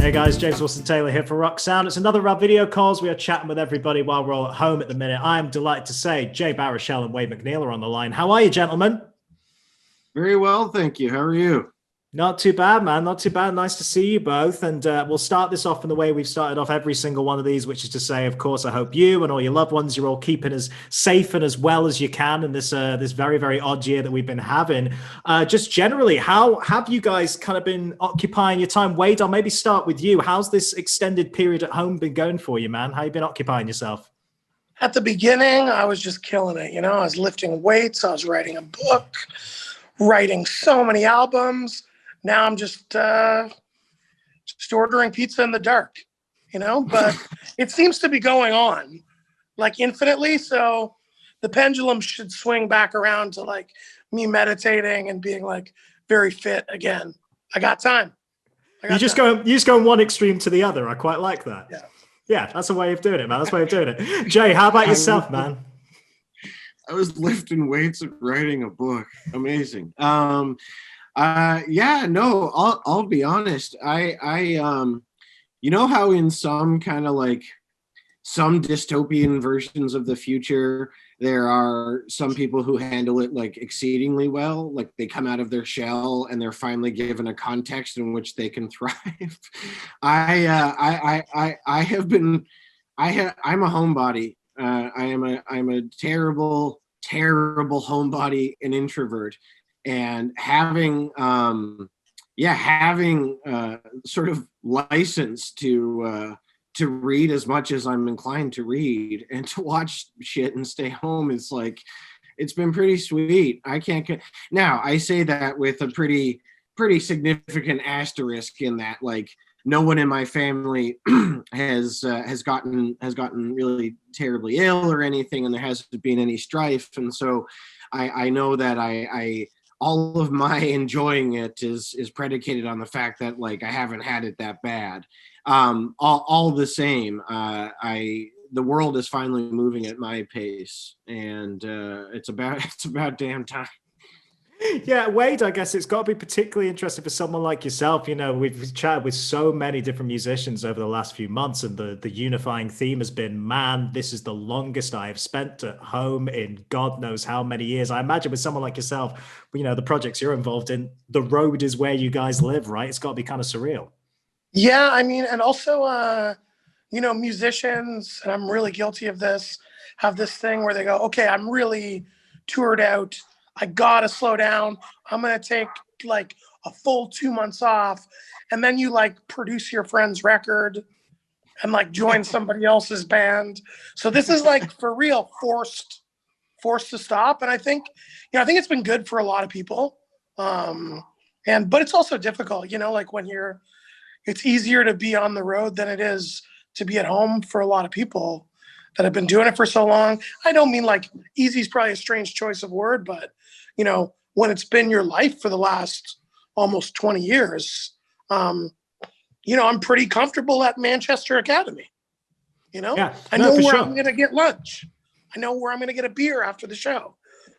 Hey guys, James Wilson Taylor here for Rock Sound. It's another of our video calls. We are chatting with everybody while we're all at home at the minute. I am delighted to say Jay Baruchel and Wade MacNeil are on the line. How are you, gentlemen? Very well, thank you. How are you? Not too bad, man. Not too bad. Nice to see you both. And we'll start this off in the way we've started off every single one of these, which is to say, of course, I hope you and all your loved ones, you're all keeping as safe and as well as you can in this this very, very odd year that we've been having. Just generally, how have you guys kind of been occupying your time? Wade, I'll maybe start with you. How's this extended period at home been going for you, man? How you been occupying yourself? At the beginning, I was just killing it. I was lifting weights. I was writing a book, writing so many albums. Now I'm just ordering pizza in the dark, but it seems to be going on like infinitely. So the pendulum should swing back around to like me meditating and being like very fit again. I got time. You just go one extreme to the other. I quite like that. Yeah, that's a way of doing it, man. That's a way of doing it. Jay, how about yourself, man? I was lifting weights and writing a book. Amazing. I'll be honest. You know how in some kind of like some dystopian versions of the future, there are some people who handle it like exceedingly well, like they come out of their shell and they're finally given a context in which they can thrive. I'm a homebody. I'm a terrible homebody and introvert. And having sort of license to read as much as I'm inclined to read and to watch shit and stay home is like, it's been pretty sweet. Now I say that with a pretty significant asterisk in that, like, no one in my family has gotten really terribly ill or anything, and there hasn't been any strife, and so I know that I all of my enjoying it is predicated on the fact that like I haven't had it that bad. All the same, the world is finally moving at my pace, and it's about damn time. Yeah, Wade, I guess it's got to be particularly interesting for someone like yourself. We've chatted with so many different musicians over the last few months, and the unifying theme has been, man, this is the longest I have spent at home in God knows how many years. I imagine with someone like yourself, the projects you're involved in, the road is where you guys live, right? It's got to be kind of surreal. Yeah, I mean, and also, musicians, and I'm really guilty of this, have this thing where they go, okay, I'm really toured out. I gotta slow down. I'm gonna take like a full 2 months off. And then you like produce your friend's record and like join somebody else's band. So this is like for real forced to stop. And I think it's been good for a lot of people. But it's also difficult, like when it's easier to be on the road than it is to be at home for a lot of people that have been doing it for so long. I don't mean like easy is probably a strange choice of word, but when it's been your life for the last almost 20 years, I'm pretty comfortable at Manchester Academy. Yeah, I know where sure. I'm going to get lunch. I know where I'm going to get a beer after the show.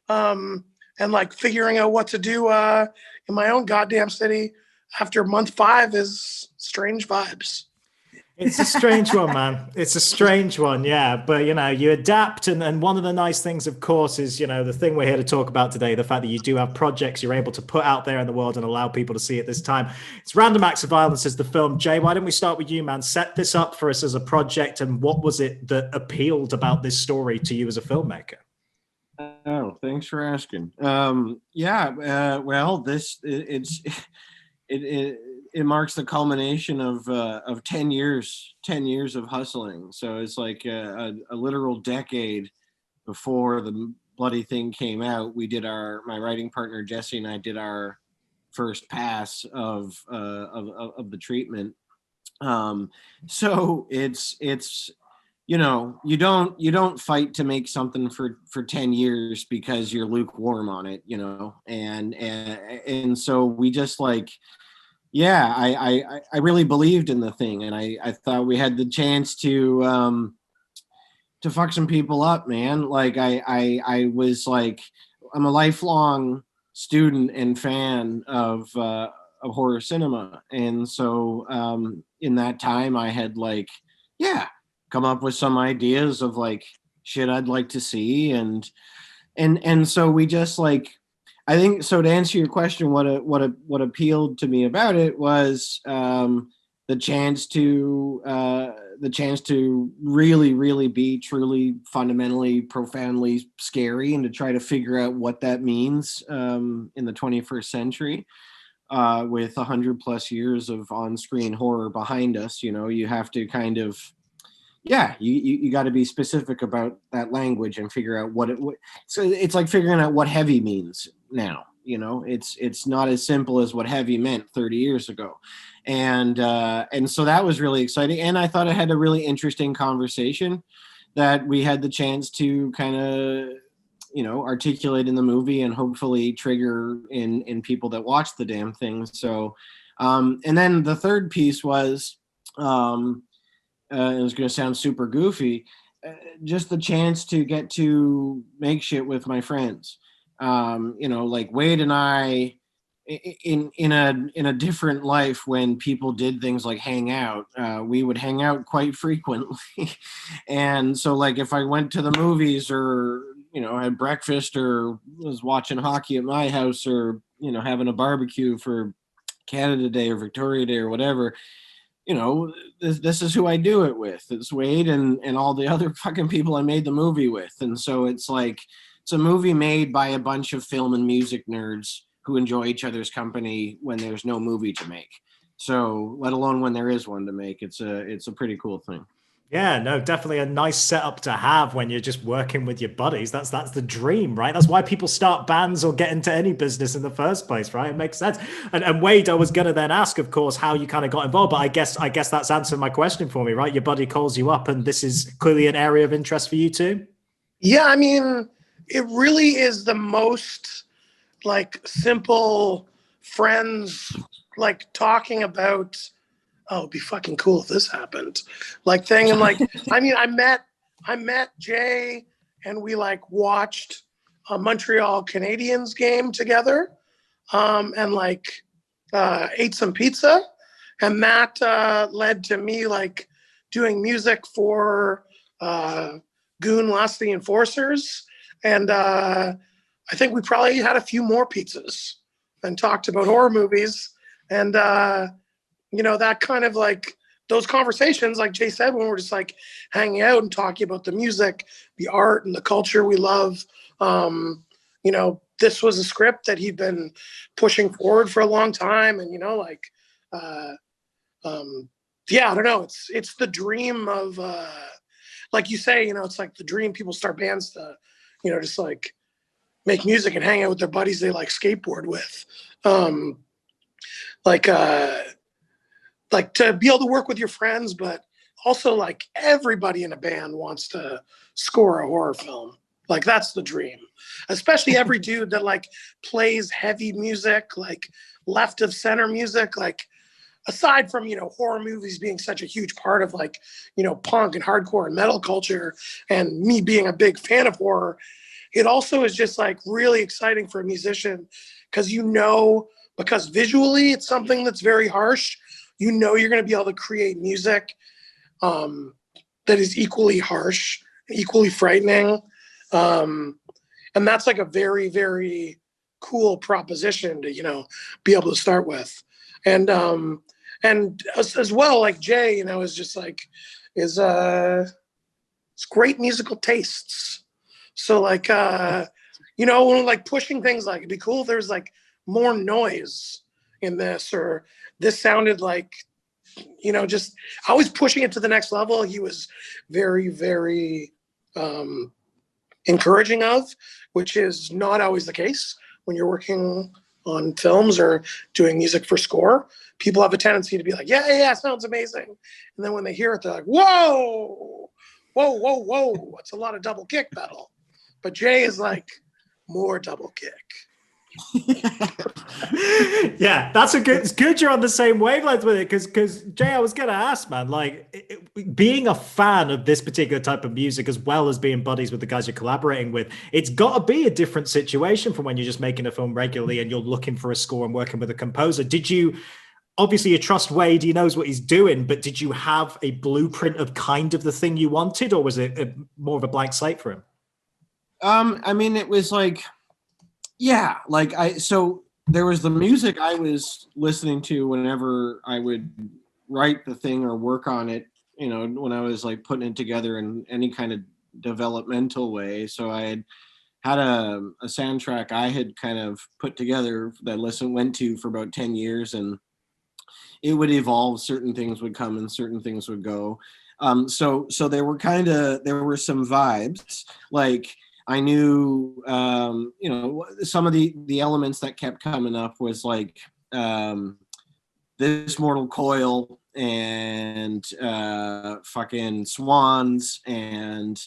And like figuring out what to do in my own goddamn city after month 5 is strange vibes. It's a strange one, man. It's a strange one, yeah. But, you adapt. And one of the nice things, of course, is, the thing we're here to talk about today, the fact that you do have projects you're able to put out there in the world and allow people to see at this time. It's Random Acts of Violence as the film. Jay, why don't we start with you, man? Set this up for us as a project. And what was it that appealed about this story to you as a filmmaker? Oh, thanks for asking. It marks the culmination of 10 years of hustling. So it's like a literal decade before the bloody thing came out. My writing partner Jesse and I did our first pass of the treatment. So it's you don't fight to make something for 10 years because you're lukewarm on it, and so we just like, yeah, I really believed in the thing, and I thought we had the chance to fuck some people up, man. Like I was like, I'm a lifelong student and fan of horror cinema. And so in that time I had like, come up with some ideas of like shit I'd like to see. And so we just like, I think, so to answer your question, what appealed to me about it was the chance to really be truly fundamentally profoundly scary, and to try to figure out what that means in the 21st century, with 100+ years of on-screen horror behind us. You know, you have to kind of, you got to be specific about that language and figure out so it's like figuring out what heavy means now. You know, it's not as simple as what heavy meant 30 years ago. And so that was really exciting. And I thought it had a really interesting conversation that we had the chance to kind of, you know, articulate in the movie, and hopefully trigger in people that watch the damn thing. So, and then the third piece was, it was going to sound super goofy, just the chance to get to make shit with my friends. You know, like Wade and I, in a different life, when people did things like hang out, we would hang out quite frequently. And so like if I went to the movies, or, you know, had breakfast, or was watching hockey at my house, or, you know, having a barbecue for Canada Day or Victoria Day or whatever, you know, this is who I do it with. It's Wade and all the other fucking people I made the movie with. And so it's like, it's a movie made by a bunch of film and music nerds who enjoy each other's company when there's no movie to make. So let alone when there is one to make, it's a pretty cool thing. Yeah, no, definitely a nice setup to have when you're just working with your buddies. That's the dream, right? That's why people start bands or get into any business in the first place, right? It makes sense. And Wade, I was gonna then ask, of course, how you kind of got involved, but I guess that's answered my question for me, right? Your buddy calls you up, and this is clearly an area of interest for you too. Yeah, I mean, it really is the most like simple friends like talking about, oh, it'd be fucking cool if this happened, like thing. And like, I mean, I met Jay, and we like watched a Montreal Canadiens game together, and like ate some pizza, and that led to me like doing music for Goon Lost the Enforcers, and I think we probably had a few more pizzas and talked about horror movies, and you know, that kind of like those conversations, like Jay said, when we're just like hanging out and talking about the music, the art, and the culture we love. You know, this was a script that he'd been pushing forward for a long time, and you know, like, yeah, I don't know. It's the dream of, like you say, you know, it's like the dream people start bands to, you know, just like make music and hang out with their buddies they like skateboard with. Like to be able to work with your friends, but also like everybody in a band wants to score a horror film. Like that's the dream, especially every dude that like plays heavy music, like left of center music. Like aside from, you know, horror movies being such a huge part of like, you know, punk and hardcore and metal culture, and me being a big fan of horror, it also is just like really exciting for a musician, because, you know, because visually it's something that's very harsh. You know, you're going to be able to create music that is equally harsh, equally frightening. And that's like a very, very cool proposition to, you know, be able to start with. And as well, like Jay, you know, is just like, it's great musical tastes. So like, you know, when like pushing things, like it'd be cool if there's like more noise in this, or this sounded like, you know, just always pushing it to the next level. He was very, very encouraging of, which is not always the case when you're working on films or doing music for score. People have a tendency to be like, yeah, sounds amazing. And then when they hear it, they're like, whoa, it's a lot of double kick pedal. But Jay is like, more double kick, Yeah, that's a good. It's good you're on the same wavelength with it, because Jay, I was gonna ask, man, like being a fan of this particular type of music as well as being buddies with the guys you're collaborating with, it's got to be a different situation from when you're just making a film regularly and you're looking for a score and working with a composer. Did you? Obviously, you trust Wade; he knows what he's doing. But did you have a blueprint of kind of the thing you wanted, or was it more of a blank slate for him? I mean, it was like, yeah, like so there was the music I was listening to whenever I would write the thing or work on it, you know, when I was like putting it together in any kind of developmental way. So I had a soundtrack I had kind of put together that I went to for about 10 years, and it would evolve. Certain things would come and certain things would go. So there were some vibes. Like I knew, you know, some of the elements that kept coming up was like This Mortal Coil and fucking Swans, and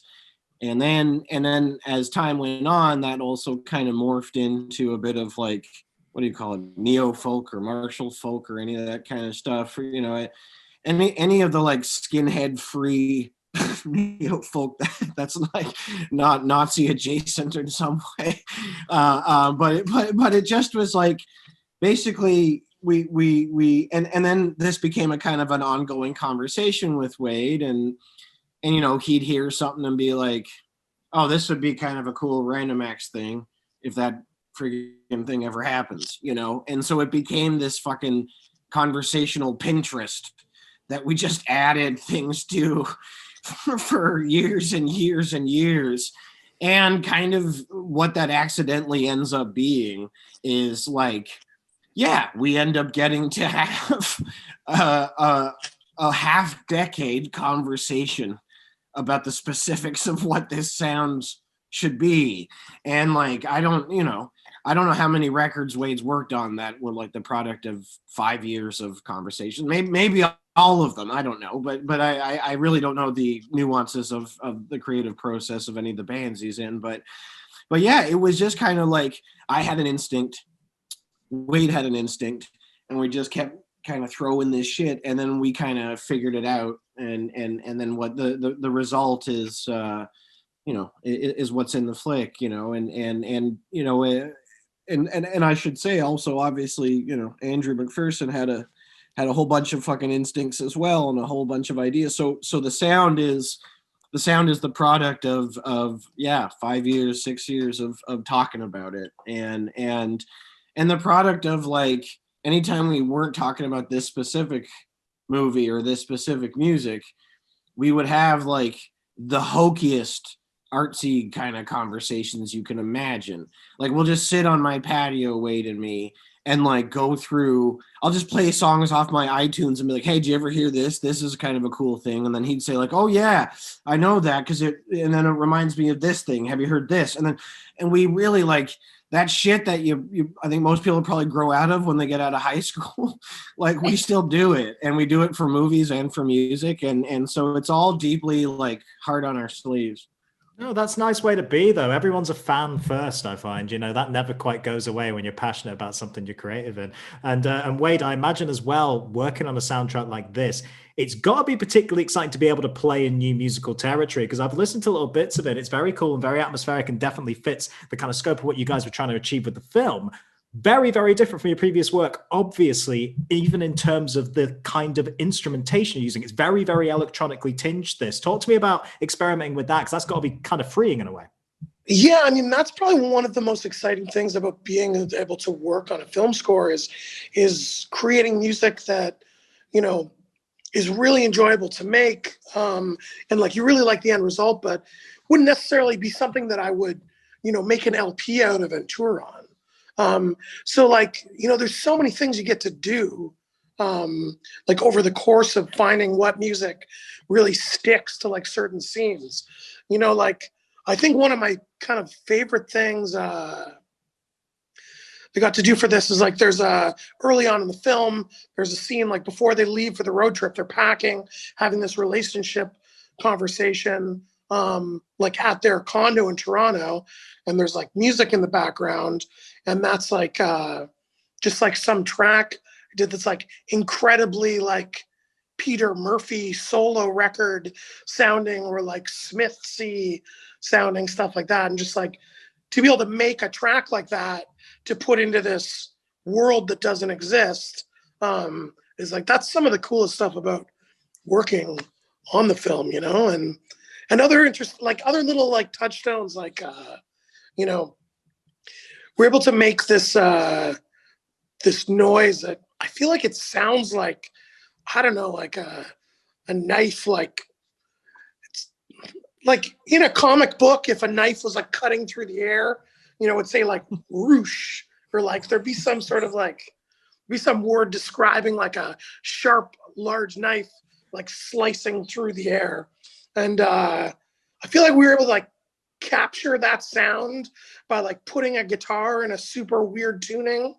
then as time went on, that also kind of morphed into a bit of like, what do you call it, neo folk or martial folk or any of that kind of stuff, you know, any of the like skinhead free neo folk that's like not Nazi adjacent in some way, but it just was like basically we and then this became a kind of an ongoing conversation with Wade, and you know, he'd hear something and be like, oh, this would be kind of a cool random acts thing if that freaking thing ever happens, you know? And so it became this fucking conversational Pinterest that we just added things to for years and years and years. And kind of what that accidentally ends up being is like, yeah, we end up getting to have a half-decade conversation about the specifics of what this sounds should be. And like, I don't know how many records Wade's worked on that were like the product of 5 years of conversation. Maybe all of them. I don't know, but I really don't know the nuances of the creative process of any of the bands he's in. But yeah, it was just kind of like I had an instinct, Wade had an instinct, and we just kept kind of throwing this shit, and then we kind of figured it out, and then what the result is, you know, is what's in the flick, you know, and you know, and I should say also, obviously, you know, Andrew McPherson had a whole bunch of fucking instincts as well, and a whole bunch of ideas. So the sound is the product of 5 years, 6 years of talking about it, and the product of like, anytime we weren't talking about this specific movie or this specific music, we would have like the hokiest artsy kind of conversations you can imagine. Like, we'll just sit on my patio, Wade and me, and like go through, I'll just play songs off my iTunes and be like, hey, did you ever hear this? This is kind of a cool thing. And then he'd say like, oh yeah, I know that, and then it reminds me of this thing. Have you heard this? And we really like that shit that you I think most people probably grow out of when they get out of high school. Like, we still do it, and we do it for movies and for music. And so it's all deeply like hard on our sleeves. No, that's a nice way to be, though. Everyone's a fan first, I find. You know, that never quite goes away when you're passionate about something you're creative in. And Wade, I imagine as well, working on a soundtrack like this, it's got to be particularly exciting to be able to play in new musical territory, because I've listened to little bits of it. It's very cool and very atmospheric and definitely fits the kind of scope of what you guys were trying to achieve with the film. Very, very different from your previous work, obviously, even in terms of the kind of instrumentation you're using. It's very, very electronically tinged, this. Talk to me about experimenting with that, because that's got to be kind of freeing in a way. Yeah, I mean, that's probably one of the most exciting things about being able to work on a film score is creating music that, you know, is really enjoyable to make. And like, you really like the end result, but wouldn't necessarily be something that I would, you know, make an LP out of and tour on. So like, you know, there's so many things you get to do, like over the course of finding what music really sticks to like certain scenes, you know, like, I think one of my kind of favorite things, I got to do for this is like, there's early on in the film, there's a scene like before they leave for the road trip, they're packing, having this relationship conversation, like at their condo in Toronto, and there's like music in the background, and that's like just like some track I did that's like incredibly like Peter Murphy solo record sounding, or like Smithsy sounding, stuff like that. And just like to be able to make a track like that to put into this world that doesn't exist is like, that's some of the coolest stuff about working on the film, you know. And other interest, like other little like touchstones, like you know, we're able to make this this noise that I feel like it sounds like, I don't know, like a knife, like it's like in a comic book, if a knife was like cutting through the air, you know, it'd say like whoosh, or like there'd be some sort of like, be some word describing like a sharp, large knife like slicing through the air. And I feel like we were able to like capture that sound by like putting a guitar in a super weird tuning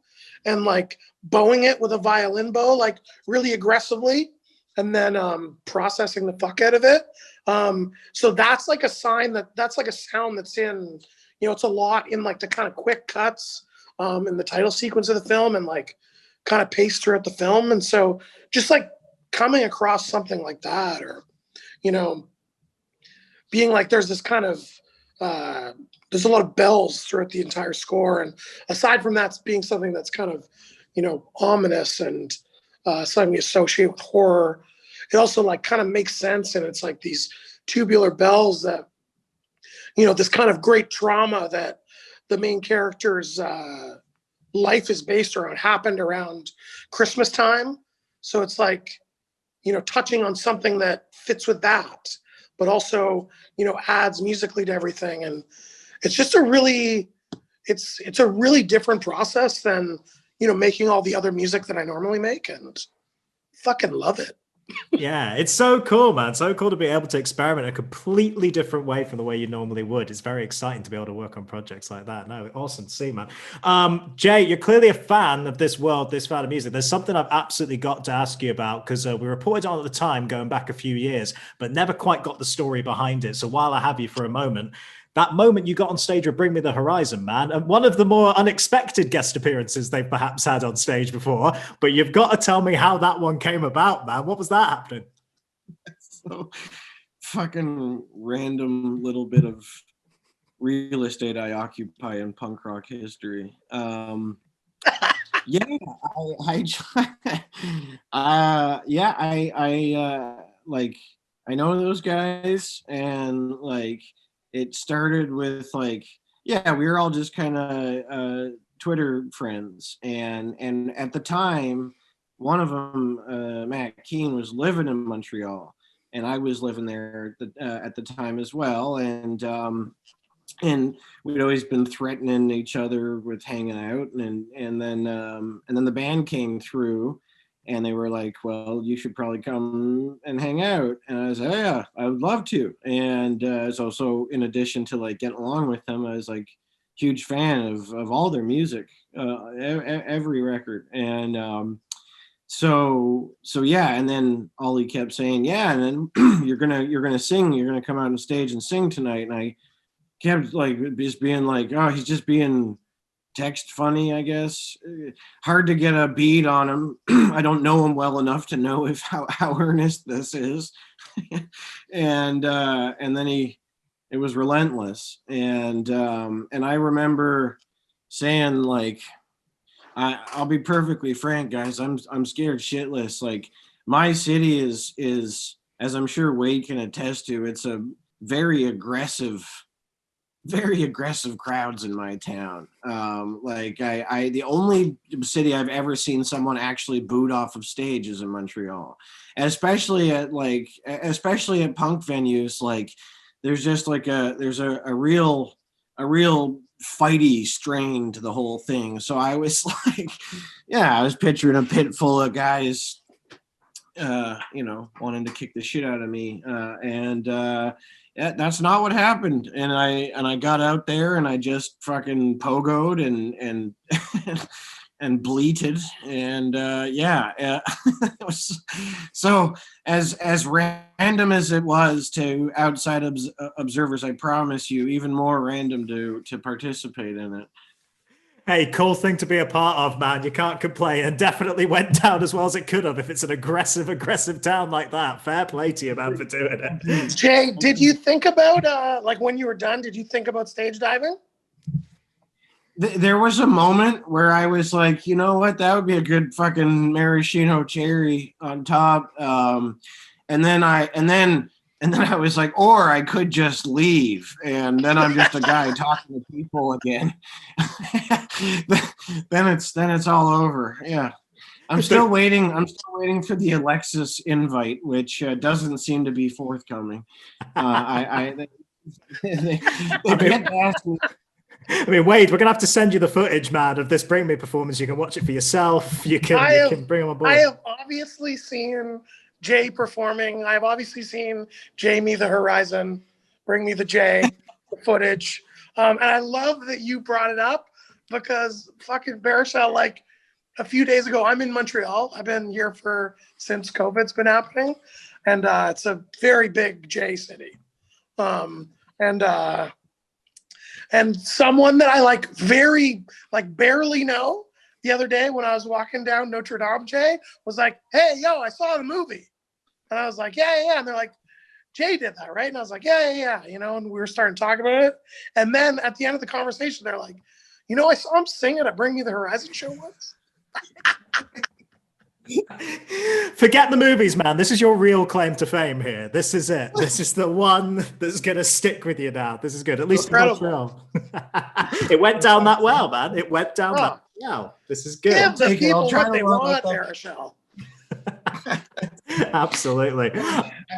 and like bowing it with a violin bow, like really aggressively, and then processing the fuck out of it. So that's like a sign that that's like a sound that's in, you know, it's a lot in like the kind of quick cuts in the title sequence of the film, and like kind of paced throughout the film. And so just like coming across something like that, or, you know, being like, there's this kind of, there's a lot of bells throughout the entire score. And aside from that being something that's kind of, you know, ominous and something we associate with horror, it also like kind of makes sense. And it's like these tubular bells that, you know, this kind of great trauma that the main character's life is based around happened around Christmas time. So it's like, you know, touching on something that fits with that, but also, you know, adds musically to everything. And it's just a really, it's a really different process than, you know, making all the other music that I normally make, and fucking love it. Yeah, it's so cool, man. So cool to be able to experiment a completely different way from the way you normally would. It's very exciting to be able to work on projects like that. No, awesome to see, man. Jay, you're clearly a fan of this world, this fan of music. There's something I've absolutely got to ask you about, because we reported on at the time going back a few years, but never quite got the story behind it. So while I have you for a moment, that moment you got on stage with Bring Me the Horizon, man, and one of the more unexpected guest appearances they've perhaps had on stage before, but you've got to tell me how that one came about, man. What was that happening? So fucking random little bit of real estate I occupy in punk rock history. Yeah, like, I know those guys, and like, it started with like, yeah, we were all just kind of Twitter friends, and at the time, one of them, Matt Keane, was living in Montreal, and I was living there at the time as well, and we'd always been threatening each other with hanging out, and then the band came through, and they were like, well, you should probably come and hang out. And I was like, oh, yeah, I would love to. And so in addition to like getting along with them, I was like huge fan of all their music, every record. And so yeah, and then Ollie kept saying, yeah, and then you're gonna sing, you're gonna come out on stage and sing tonight. And I kept like just being like, oh, he's just being text funny, I guess. Hard to get a beat on him. I don't know him well enough to know if how earnest this is. And then it was relentless. And I remember saying, like, I'll be perfectly frank, guys, I'm scared shitless. Like, my city is, as I'm sure Wade can attest to, it's a very aggressive crowds in my town. Like I the only city I've ever seen someone actually booed off of stage is in Montreal, and especially at punk venues. Like, there's just like there's a real fighty strain to the whole thing. So I was like, yeah, I was picturing a pit full of guys, you know, wanting to kick the shit out of me, and yeah, that's not what happened. And I got out there and I just fucking pogoed and and bleated, and it was so as random as it was to outside observers. I promise you, even more random to participate in it. Hey, cool thing to be a part of, man. You can't complain, and definitely went down as well as it could have if it's an aggressive town like that. Fair play to you, man, for doing it. Jay, did you think about like when you were done? Did you think about stage diving? There was a moment where I was like, you know what, that would be a good fucking maraschino cherry on top. And then I was like, or I could just leave, and then I'm just a guy talking to people again. then it's all over. Yeah, I'm still waiting. I'm still waiting for the Alexis invite, which doesn't seem to be forthcoming. They get to ask me. I mean, Wade, we're gonna have to send you the footage, man, of this Bring Me performance. You can watch it for yourself. You can bring them on board. I have obviously seen Jay performing. I've obviously seen Jay Me the Horizon, Bring Me the Jay footage. And I love that you brought it up because fucking Baruchel, like a few days ago, I'm in Montreal. I've been here since COVID's been happening. And it's a very big Jay city. And someone that I barely know the other day when I was walking down Notre Dame, Jay, was like, hey, yo, I saw the movie. And I was like, yeah. And they're like, Jay did that, right? And I was like, yeah. And we were starting to talk about it. And then at the end of the conversation, they're like, I saw him sing at a Bring Me the Horizon show once. Forget the movies, man. This is your real claim to fame here. This is it. This is the one that's going to stick with you now. This is good. At least incredible. It went down that well, man. It went down that well. This is good. Give the people what they want, Baruchel. Absolutely.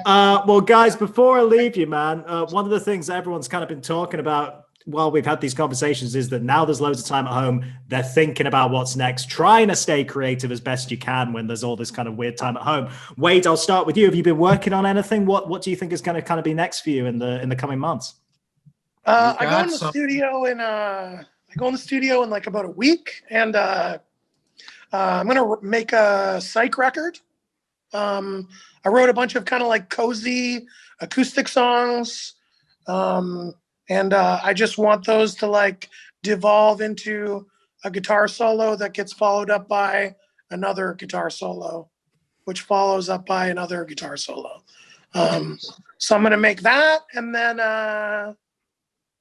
Well, guys, before I leave you, man, one of the things everyone's kind of been talking about while we've had these conversations is that now there's loads of time at home. They're thinking about what's next, trying to stay creative as best you can when there's all this kind of weird time at home. Wade, I'll start with you. Have you been working on anything? What do you think is going to kind of be next for you in the coming months? I go in the studio in like about a week, and I'm gonna make a psych record. I wrote a bunch of kind of like cozy acoustic songs. And I just want those to like devolve into a guitar solo that gets followed up by another guitar solo, which follows up by another guitar solo. So I'm going to make that, and then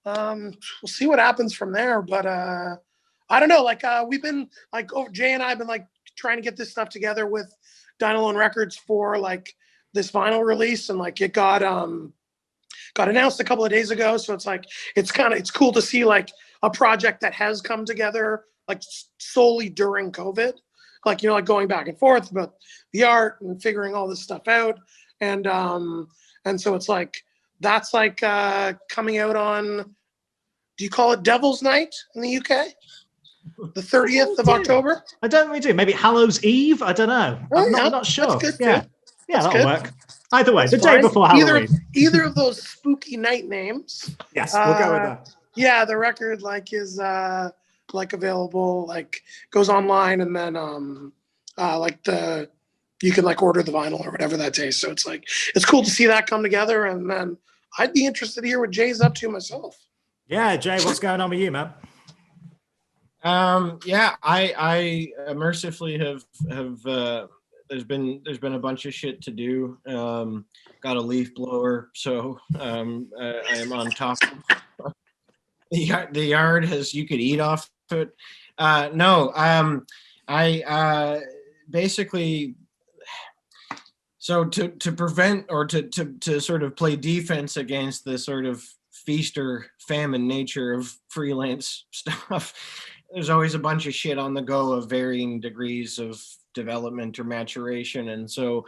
we'll see what happens from there. But I don't know, like we've been like, Jay and I have been like trying to get this stuff together with Dynalone Records for like this vinyl release, and like it got announced a couple of days ago. So it's like, it's cool to see like a project that has come together like solely during COVID, like, like going back and forth about the art and figuring all this stuff out. And so it's like, that's like coming out on, do you call it Devil's Night in the UK? The 30th of October? I don't really do. Maybe Hallows Eve? I don't know. I'm not sure. That's good, yeah, too. Yeah, that's that'll good. work. Either way, That's the fine. day before Halloween. Either of those spooky night names. Yes, we'll go with that. Yeah, the record like is like available, like goes online, and then you can like order the vinyl or whatever that day. So it's like, it's cool to see that come together, and then I'd be interested to hear what Jay's up to myself. Yeah, Jay, what's going on with you, man? I mercifully have there's been a bunch of shit to do. Got a leaf blower, so I am on top of the yard. You could eat off it. I basically, so to prevent or to sort of play defense against the sort of feast or famine nature of freelance stuff, there's always a bunch of shit on the go of varying degrees of development or maturation. And so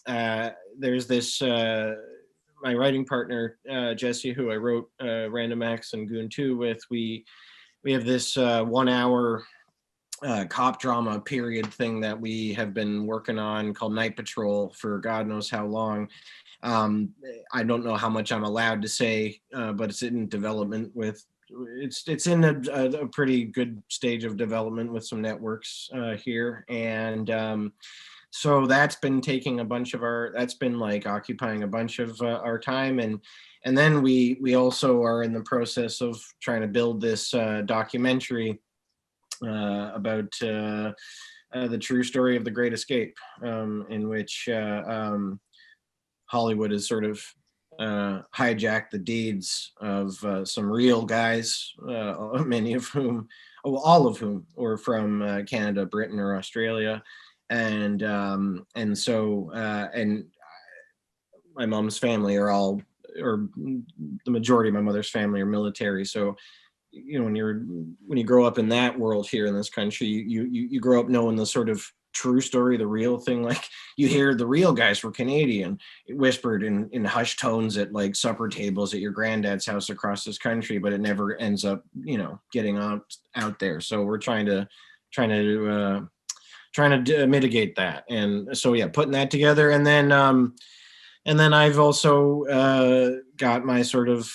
there's this my writing partner Jesse, who I wrote Random Acts and Goon 2 with. We have this 1 hour cop drama period thing that we have been working on called Night Patrol for God knows how long. I don't know how much I'm allowed to say, but it's in development with it's in a pretty good stage of development with some networks here, and so that's been taking that's been like occupying a bunch of our time, and then we also are in the process of trying to build this documentary about the true story of the Great Escape, in which Hollywood has sort of hijacked the deeds of some real guys, many of whom, all of whom were from Canada, Britain, or Australia, and so my mom's family are all, or the majority of my mother's family are military. So, you know, when you grow up in that world here in this country, you grow up knowing the sort of true story, the real thing. Like, you hear the real guys were Canadian, whispered in hushed tones at like supper tables at your granddad's house across this country, but it never ends up, you know, getting out there. So we're trying to mitigate that. And so, yeah, putting that together. And then I've also got my sort of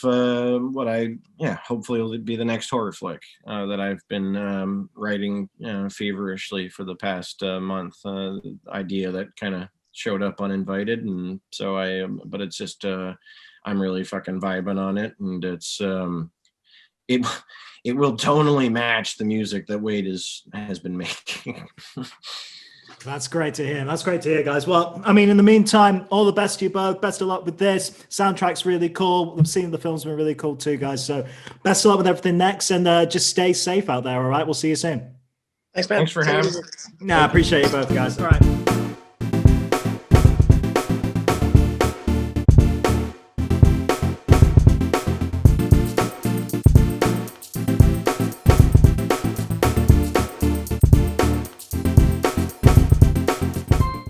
hopefully will be the next horror flick that I've been writing feverishly for the past month. Idea that kind of showed up uninvited, and so but it's just I'm really fucking vibing on it, and it's it will tonally match the music that Wade has been making. That's great to hear. That's great to hear, guys. Well, I mean, in the meantime, all the best to you both. Best of luck with this. Soundtrack's really cool. I've seen the film's been really cool too, guys. So best of luck with everything next, and just stay safe out there. All right. We'll see you soon. Thanks, man. Thanks for having me. I appreciate you both, guys. All right.